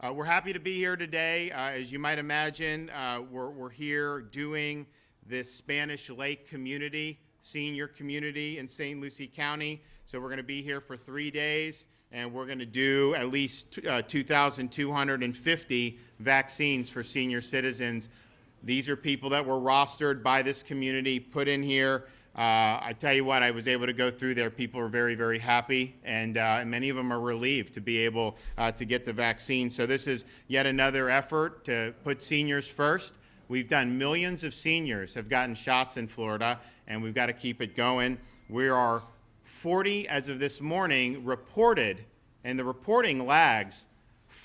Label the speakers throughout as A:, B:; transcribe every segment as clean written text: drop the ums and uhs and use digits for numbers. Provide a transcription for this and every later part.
A: We're happy to be here today. As you might imagine, we're here doing this Spanish Lake community, senior community in St. Lucie County. So we're going to be here for 3 days, and we're going to do at least 2,250 vaccines for senior citizens. These are people that were rostered by this community, put in here. I tell you what, I was able to go through there. People are very, very happy, and many of them are relieved to be able to get the vaccine. So this is yet another effort to put seniors first. We've done millions of seniors have gotten shots in Florida, and we've got to keep it going. We are 40, as of this morning, reported, and the reporting lags.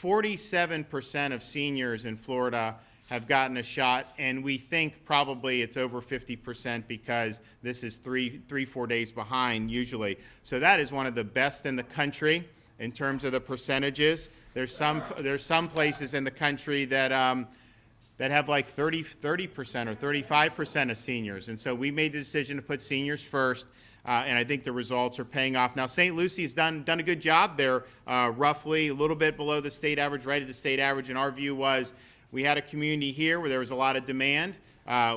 A: 47% of seniors in Florida have gotten a shot, and we think probably it's over 50% because this is 4 days behind usually. So that is one of the best in the country in terms of the percentages. There's some places in the country that have like 30% or 35% of seniors, and so we made the decision to put seniors first. And I think the results are paying off. Now, St. Lucie has done a good job there, roughly a little bit below the state average, right at the state average. And our view was we had a community here where there was a lot of demand.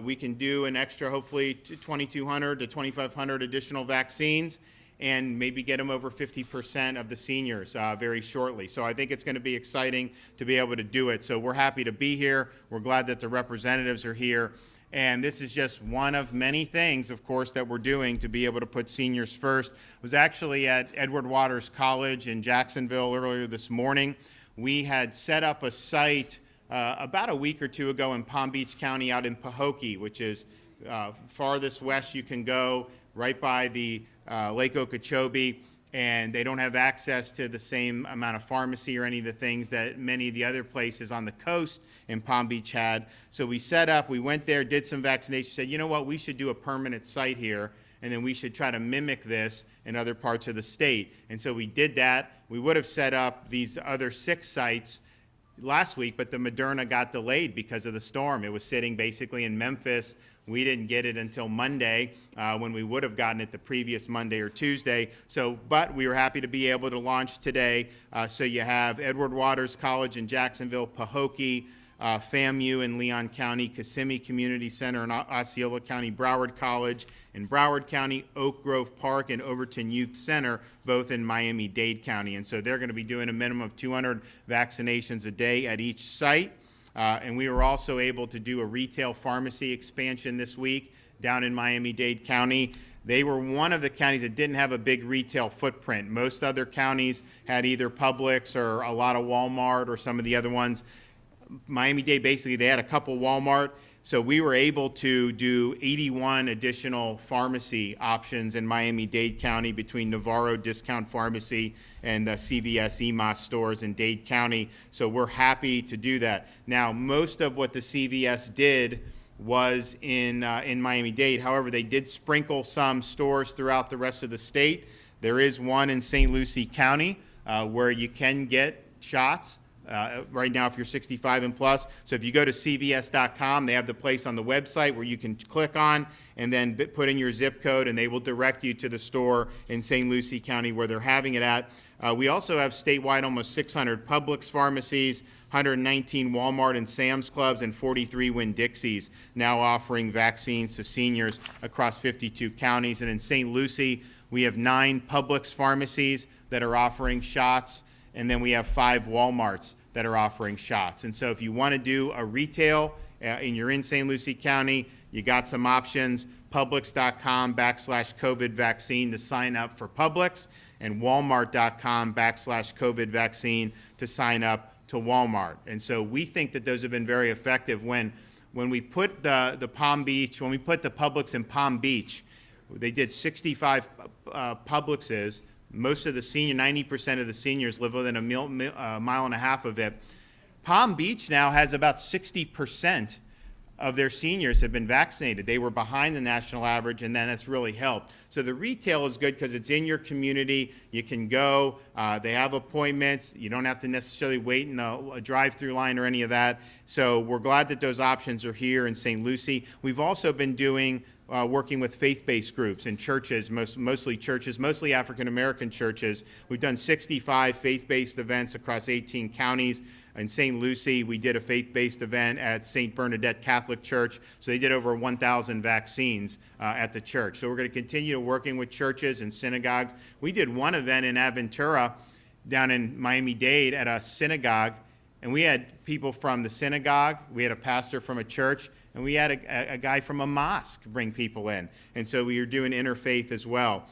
A: We can do an extra, hopefully, 2,200 to 2,500 additional vaccines and maybe get them over 50% of the seniors very shortly. So I think it's going to be exciting to be able to do it. So we're happy to be here. We're glad that the representatives are here. And this is just one of many things, of course, that we're doing to be able to put seniors first. I was actually at Edward Waters College in Jacksonville earlier this morning. We had set up a site about a week or two ago in Palm Beach County out in Pahokee, which is farthest west you can go, right by the Lake Okeechobee. And they don't have access to the same amount of pharmacy or any of the things that many of the other places on the coast in Palm Beach had. So we set up, we went there, did some vaccination, said, you know what, we should do a permanent site here, and then we should try to mimic this in other parts of the state. And so we did that. We would have set up these other 6 sites last week, but the Moderna got delayed because of the storm. It was sitting basically in Memphis. We didn't get it until Monday, when we would have gotten it the previous Monday or Tuesday. But we were happy to be able to launch today. So you have Edward Waters College in Jacksonville, Pahokee, FAMU in Leon County, Kissimmee Community Center in Osceola County, Broward College in Broward County, Oak Grove Park, and Overton Youth Center, both in Miami-Dade County. And so they're going to be doing a minimum of 200 vaccinations a day at each site. And we were also able to do a retail pharmacy expansion this week down in Miami-Dade County. They were one of the counties that didn't have a big retail footprint. Most other counties had either Publix or a lot of Walmart or some of the other ones. Miami-Dade, basically, they had a couple Walmart. So we were able to do 81 additional pharmacy options in Miami-Dade County between Navarro Discount Pharmacy and the CVS EMOS stores in Dade County. So we're happy to do that. Now, most of what the CVS did was in Miami-Dade. However, they did sprinkle some stores throughout the rest of the state. There is one in St. Lucie County where you can get shots. Right now, if you're 65 and plus. So if you go to cvs.com, they have the place on the website where you can click on and then put in your zip code, and they will direct you to the store in St. Lucie County where they're having it at. We also have statewide almost 600 Publix pharmacies, 119 Walmart and Sam's Clubs, and 43 Winn-Dixies now offering vaccines to seniors across 52 counties. And in St. Lucie, we have 9 Publix pharmacies that are offering shots, and then we have 5 Walmarts that are offering shots. And so if you want to do a retail and you're in St. Lucie County, you got some options. Publix.com/COVID vaccine to sign up for Publix, and Walmart.com/COVID vaccine to sign up to Walmart. And so we think that those have been very effective. When we put the Palm Beach, when we put the Publix in Palm Beach, they did 65 Publixes. Most of the 90% of the seniors live within a mile and a half of it. Palm Beach now has about 60% of their seniors have been vaccinated. They were behind the national average, and then it's really helped. So the retail is good because it's in your community. You can go. They have appointments. You don't have to necessarily wait in a drive-through line or any of that. So we're glad that those options are here in St. Lucie. We've also been doing working with faith-based groups and churches, mostly African-American churches. We've done 65 faith-based events across 18 counties. In St. Lucie, we did a faith-based event at St. Bernadette Catholic Church, so they did over 1,000 vaccines at the church. So we're going to continue working with churches and synagogues. We did one event in Aventura down in Miami-Dade at a synagogue, and we had people from the synagogue, we had a pastor from a church, and we had a guy from a mosque bring people in. And so we are doing interfaith as well.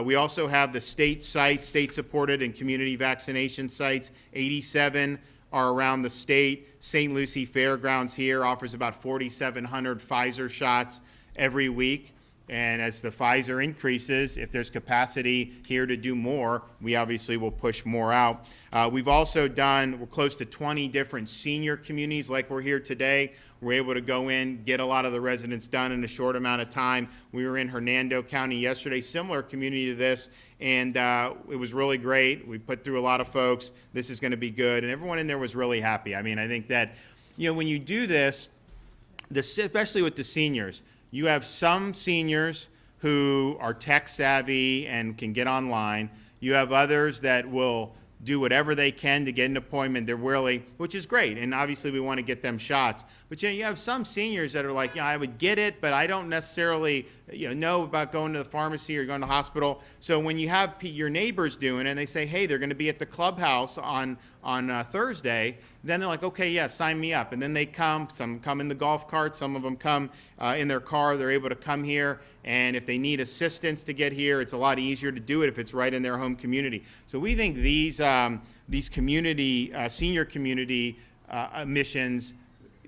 A: We also have the state sites, state-supported and community vaccination sites. 87 are around the state. St. Lucie Fairgrounds here offers about 4,700 Pfizer shots every week. And as the Pfizer increases, if there's capacity here to do more, we obviously will push more out. We've also we're close to 20 different senior communities like we're here today. We're able to go in, get a lot of the residents done in a short amount of time. We were in Hernando County yesterday, similar community to this, and it was really great. We put through a lot of folks. This is going to be good, and everyone in there was really happy. I mean, I think that, when you do this, especially with the seniors, you have some seniors who are tech savvy and can get online. You have others that will do whatever they can to get an appointment. They're really, which is great, and obviously we want to get them shots. But you have some seniors that are like, I would get it, but I don't necessarily know about going to the pharmacy or going to the hospital. So when you have your neighbors doing it, and they say, hey, they're going to be at the clubhouse on Thursday, then they're like, okay, yeah, sign me up. And then they come. Some come in the golf cart. Some of them come in their car. They're able to come here. And if they need assistance to get here, it's a lot easier to do it if it's right in their home community. So we think these community, senior community missions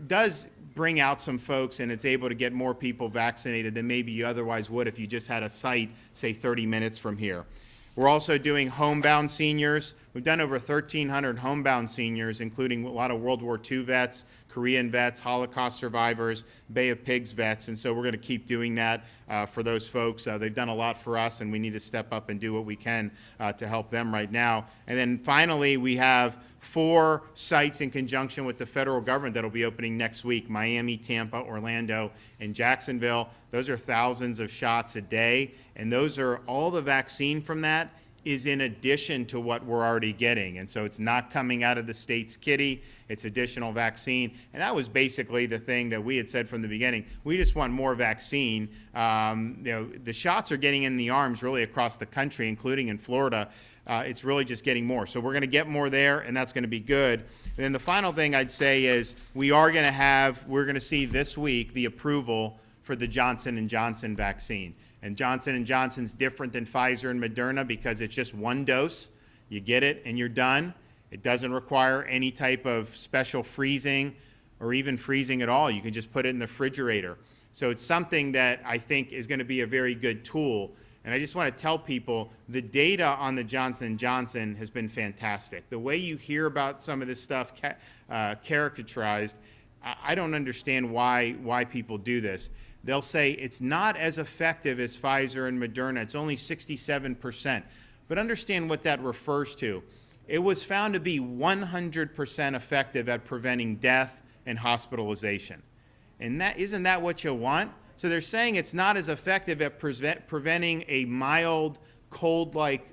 A: does bring out some folks, and it's able to get more people vaccinated than maybe you otherwise would if you just had a site, say, 30 minutes from here. We're also doing homebound seniors. We've done over 1,300 homebound seniors, including a lot of World War II vets, Korean vets, Holocaust survivors, Bay of Pigs vets, and so we're going to keep doing that for those folks. They've done a lot for us, and we need to step up and do what we can to help them right now. And then finally, we have 4 sites in conjunction with the federal government that will be opening next week: Miami, Tampa, Orlando, and Jacksonville. Those are thousands of shots a day, and those are all the vaccine from that is in addition to what we're already getting. And so it's not coming out of the state's kitty, it's additional vaccine. And that was basically the thing that we had said from the beginning. We just want more vaccine. The shots are getting in the arms really across the country, including in Florida. It's really just getting more. So we're going to get more there, and that's going to be good. And then the final thing I'd say is we're going to see this week the approval for the Johnson & Johnson vaccine. And Johnson & Johnson's different than Pfizer and Moderna because it's just one dose. You get it and you're done. It doesn't require any type of special freezing or even freezing at all. You can just put it in the refrigerator. So it's something that I think is going to be a very good tool. And I just want to tell people the data on the Johnson & Johnson has been fantastic. The way you hear about some of this stuff caricaturized, I don't understand why people do this. They'll say it's not as effective as Pfizer and Moderna. It's only 67%. But understand what that refers to. It was found to be 100% effective at preventing death and hospitalization. And isn't that what you want? So they're saying it's not as effective at preventing a mild cold-like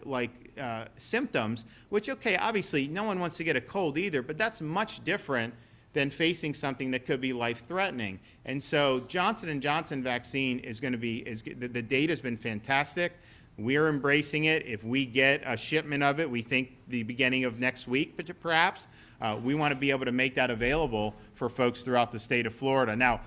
A: symptoms, which, okay, obviously no one wants to get a cold either, but that's much different than facing something that could be life-threatening. And so Johnson & Johnson vaccine is going to be, the data's been fantastic. We're embracing it. If we get a shipment of it, we think the beginning of next week, but perhaps, we want to be able to make that available for folks throughout the state of Florida. Now,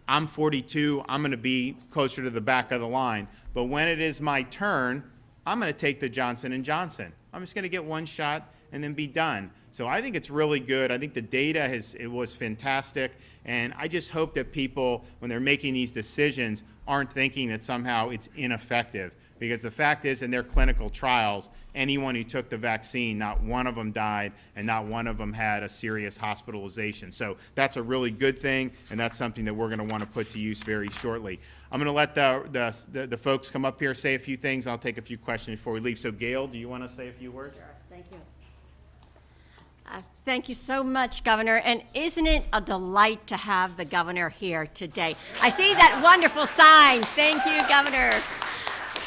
A: I'm 42, I'm going to be closer to the back of the line, but when it is my turn, I'm going to take the Johnson & Johnson. I'm just going to get one shot and then be done. So I think it's really good. I think the data was fantastic, and I just hope that people, when they're making these decisions, aren't thinking that somehow it's ineffective. Because the fact is, in their clinical trials, anyone who took the vaccine, not one of them died, and not one of them had a serious hospitalization. So that's a really good thing, and that's something that we're going to want to put to use very shortly. I'm going to let the folks come up here, say a few things, and I'll take a few questions before we leave. So Gail, do you want to say a few words?
B: Sure. Thank you. Thank you so much, Governor. And isn't it a delight to have the governor here today? I see that wonderful sign. Thank you, Governor.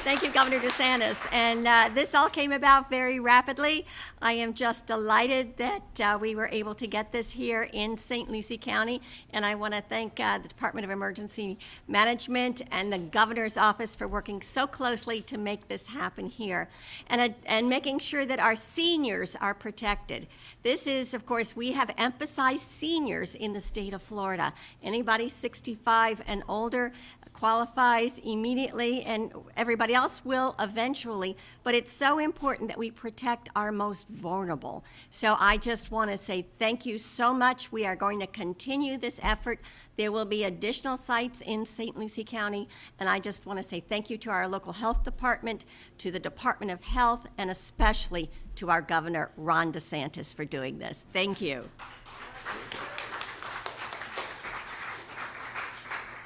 B: Thank you, Governor DeSantis. And this all came about very rapidly. I am just delighted that we were able to get this here in St. Lucie County. And I want to thank the Department of Emergency Management and the governor's office for working so closely to make this happen here and making sure that our seniors are protected. This is, of course, we have emphasized seniors in the state of Florida. Anybody 65 and older qualifies immediately, and everybody else will eventually, but it's so important that we protect our most vulnerable. So I just want to say thank you so much. We are going to continue this effort. There will be additional sites in St. Lucie County, and I just want to say thank you to our local health department, to the Department of Health, and especially to our Governor, Ron DeSantis, for doing this. Thank you.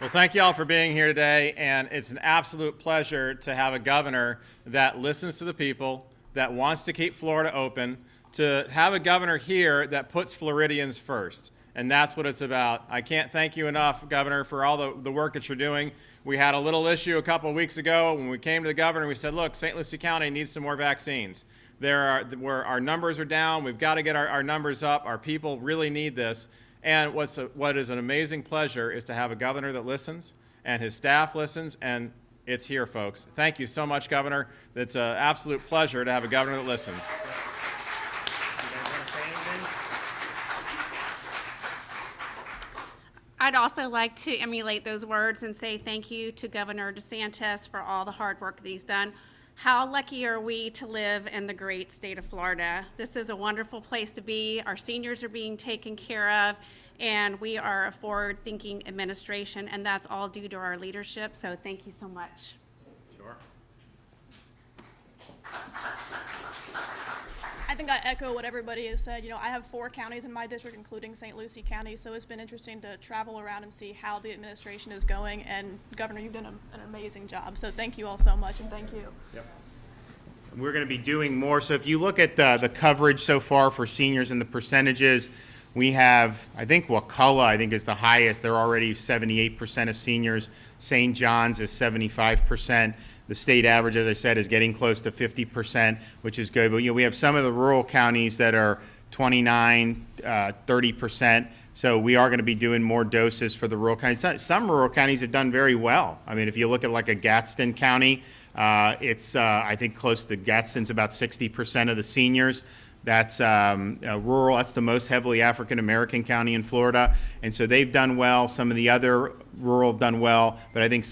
C: Well, thank you all for being here today, and it's an absolute pleasure to have a governor that listens to the people, that wants to keep Florida open, to have a governor here that puts Floridians first, and that's what it's about. I can't thank you enough, Governor, for all the work that you're doing. We had a little issue a couple of weeks ago when we came to the governor. We said, look, St. Lucie County needs some more vaccines. Where our numbers are down. We've got to get our numbers up. Our people really need this. And what is an amazing pleasure is to have a governor that listens, and his staff listens, and it's here, folks. Thank you so much, Governor. It's an absolute pleasure to have a governor that listens.
D: I'd also like to emulate those words and say thank you to Governor DeSantis for all the hard work that he's done. How lucky are we to live in the great state of Florida? This is a wonderful place to be. Our seniors are being taken care of, and we are a forward-thinking administration, and that's all due to our leadership. So thank you so much.
C: Sure.
E: I think I echo what everybody has said. You know, I have 4 counties in my district, including St. Lucie County, so it's been interesting to travel around and see how the administration is going. And Governor, you've done an amazing job. So thank you all so much, and thank you.
C: Yep.
A: We're going to be doing more. So if you look at the coverage so far for seniors and the percentages, we have, I think Wakulla, is the highest. They're already 78% of seniors. St. John's is 75%. The state average, as I said, is getting close to 50%, which is good. But we have some of the rural counties that are 29, 30%. So we are going to be doing more doses for the rural counties. Some rural counties have done very well. I mean, if you look at like a Gadsden County, it's I think close to Gadsden's about 60% of the seniors. That's rural. That's the most heavily African American county in Florida, and so they've done well. Some of the other rural have done well, but I think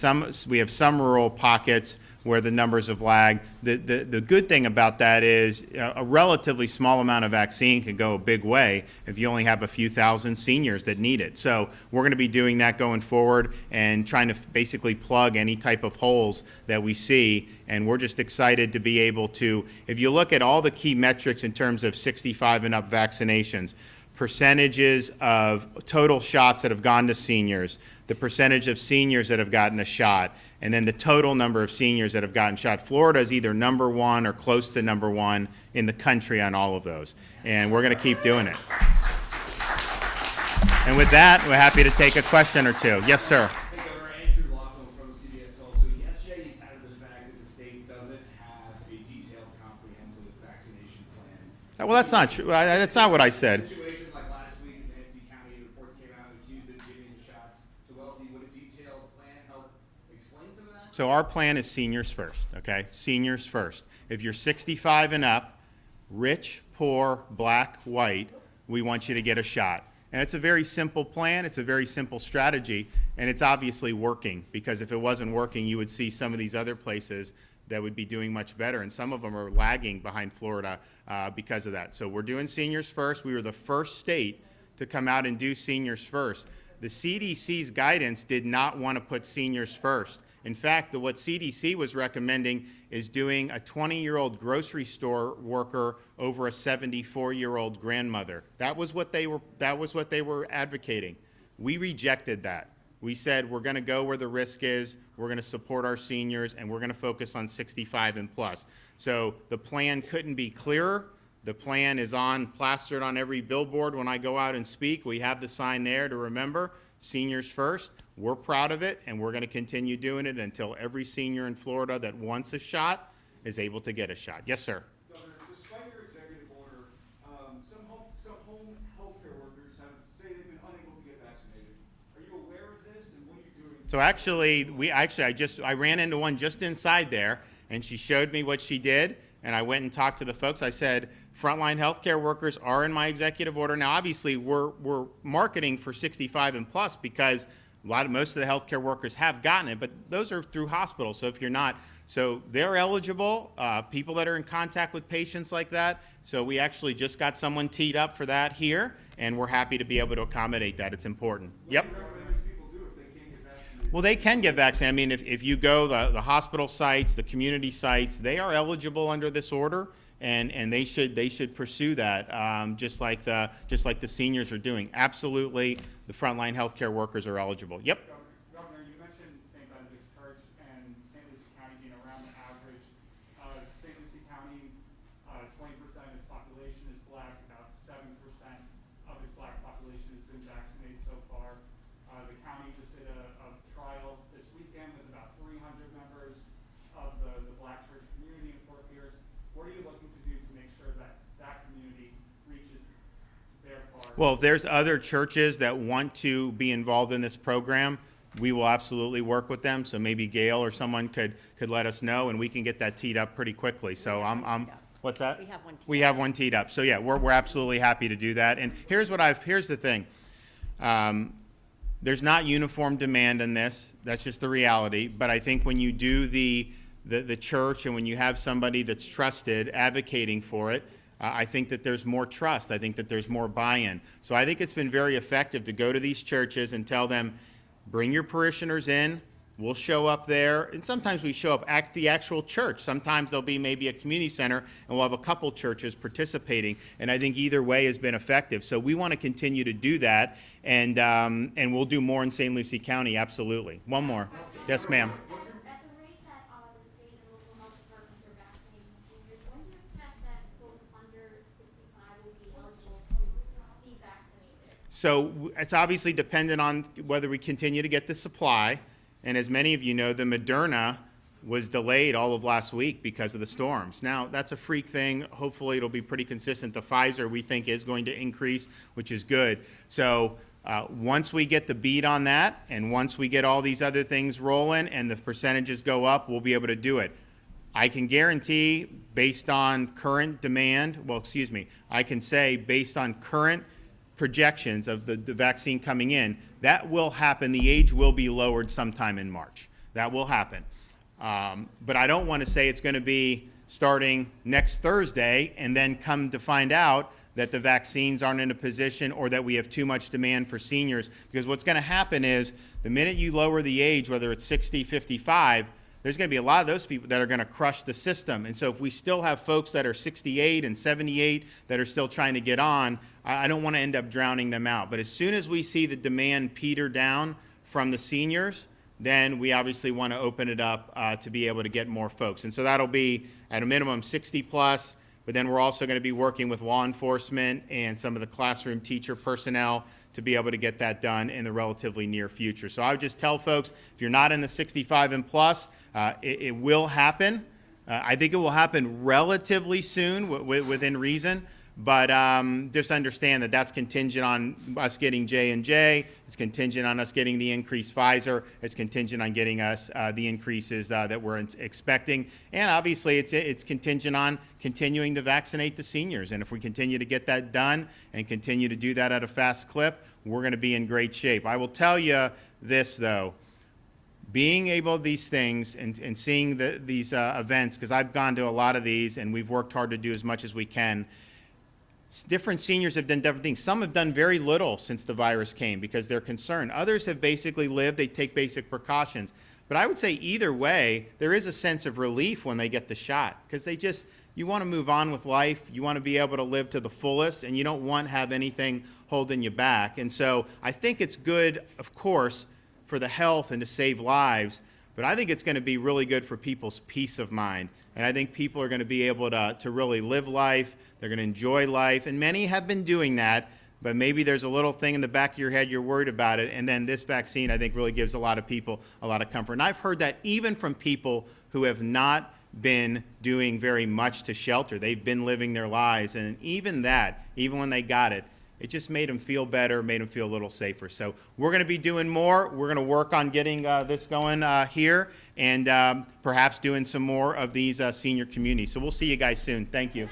A: we have some rural pockets where the numbers have lagged. The good thing about that is a relatively small amount of vaccine can go a big way if you only have a few thousand seniors that need it. So we're going to be doing that going forward and trying to basically plug any type of holes that we see. And we're just excited to be able to, if you look at all the key metrics in terms of 65 and up vaccinations, percentages of total shots that have gone to seniors, the percentage of seniors that have gotten a shot, and then the total number of seniors that have gotten shot. Florida is either number 1 or close to number 1 in the country on all of those. And we're going to keep doing it. And with that, we're happy to take a question or two. Yes, sir. Well, that's not true. That's not what I said.
F: Situation like last week in Nancy County, reports came out and accused of giving the shots to wealthy. Would a detailed plan help explain some of that?
A: So our plan is seniors first, okay? Seniors first. If you're 65 and up, rich, poor, black, white, we want you to get a shot. And it's a very simple plan. It's a very simple strategy, and it's obviously working, because if it wasn't working, you would see some of these other places that would be doing much better, and some of them are lagging behind Florida because of that. So we're doing seniors first. We were the first state to come out and do seniors first. The CDC's guidance did not want to put seniors first. In fact, what CDC was recommending is doing a 20-year-old grocery store worker over a 74-year-old grandmother. That was what they were advocating. We rejected that. We said we're going to go where the risk is, we're going to support our seniors, and we're going to focus on 65 and plus. So the plan couldn't be clearer. The plan is plastered on every billboard when I go out and speak. We have the sign there to remember, seniors first. We're proud of it, and we're going to continue doing it until every senior in Florida that wants a shot is able to get a shot. Yes, sir.
F: Governor, despite your executive order, some home healthcare workers say they've been unable to get vaccinated. Are you aware of this, and what are you doing?
A: So actually, I ran into one just inside there, and she showed me what she did, and I went and talked to the folks. I said, frontline healthcare workers are in my executive order. Now, obviously, we're marketing for 65 and plus because most of the healthcare workers have gotten it, but those are through hospitals. So if you're not, so they're eligible, people that are in contact with patients like that. So we actually just got someone teed up for that here, and we're happy to be able to accommodate that. It's important. Yep.
F: What do you recommend these people do if they can't get vaccinated?
A: Well, they can get vaccinated. I mean, if you go, the hospital sites, the community sites, they are eligible under this order, and they should pursue that, just like the seniors are doing. Absolutely, the frontline healthcare workers are eligible. Yep.
G: Governor, you mentioned St. Benedict's Church and St. Lucie County being around the average. St. Lucie County, 20% of its population is black. About 7% of its black population has been vaccinated so far. The county just did a trial this weekend with about 300 members of the black church community in Fort Pierce. What are you looking to do to make sure that that community reaches their part?
A: Well, if there's other churches that want to be involved in this program, we will absolutely work with them. So maybe Gail or someone could let us know, and we can get that teed up pretty quickly. So what's that?
B: We have one teed
A: We have one teed up. So yeah, we're absolutely happy to do that. And here's the thing. There's not uniform demand in this. That's just the reality. But I think when you do the church, and when you have somebody that's trusted advocating for it, I think that there's more trust. I think that there's more buy-in. So I think it's been very effective to go to these churches and tell them, bring your parishioners in. We'll show up there. And sometimes we show up at the actual church. Sometimes there'll be maybe a community center, and we'll have a couple churches participating. And I think either way has been effective. So we want to continue to do that, and we'll do more in St. Lucie County, absolutely. One more. Yes, ma'am.
H: At the rate that the state and local health departments are vaccinating seniors, when do you expect that folks under 65 will be eligible to be vaccinated?
A: So it's obviously dependent on whether we continue to get the supply. And as many of you know, the Moderna was delayed all of last week because of the storms. Now, that's a freak thing. Hopefully, it'll be pretty consistent. The Pfizer, we think, is going to increase, which is good. So once we get the beat on that, and once we get all these other things rolling and the percentages go up, we'll be able to do it. I can guarantee, based on current demand, I can say based on current projections of the vaccine coming in, that will happen. The age will be lowered sometime in March. That will happen. But I don't want to say it's going to be starting next Thursday and then come to find out that the vaccines aren't in a position, or that we have too much demand for seniors. Because what's going to happen is the minute you lower the age, whether it's 60, 55, there's going to be a lot of those people that are going to crush the system. And so if we still have folks that are 68 and 78 that are still trying to get on, I don't want to end up drowning them out. But as soon as we see the demand peter down from the seniors, then we obviously want to open it up to be able to get more folks. And so that'll be at a minimum 60 plus, but then we're also going to be working with law enforcement and some of the classroom teacher personnel to be able to get that done in the relatively near future. So I would just tell folks, if you're not in the 65 and plus, it will happen. I think it will happen relatively soon, within reason. But just understand that that's contingent on us getting J&J. It's contingent on us getting the increased Pfizer. It's contingent on getting us the increases that we're expecting. And obviously, it's contingent on continuing to vaccinate the seniors. And if we continue to get that done and continue to do that at a fast clip, we're going to be in great shape. I will tell you this, though. Being able to these things and seeing these events, because I've gone to a lot of these and we've worked hard to do as much as we can. Different seniors have done different things. Some have done very little since the virus came because they're concerned. Others have basically lived. They take basic precautions. But I would say either way, there is a sense of relief when they get the shot because you want to move on with life. You want to be able to live to the fullest, and you don't want to have anything holding you back. And so I think it's good, of course, for the health and to save lives. But I think it's going to be really good for people's peace of mind. And I think people are going to be able to really live life. They're going to enjoy life. And many have been doing that. But maybe there's a little thing in the back of your head, you're worried about it. And then this vaccine, I think, really gives a lot of people a lot of comfort. And I've heard that even from people who have not been doing very much to shelter. They've been living their lives. And even that, even when they got it, it just made them feel better, made them feel a little safer. So we're going to be doing more. We're going to work on getting this going here and perhaps doing some more of these senior communities. So we'll see you guys soon. Thank you.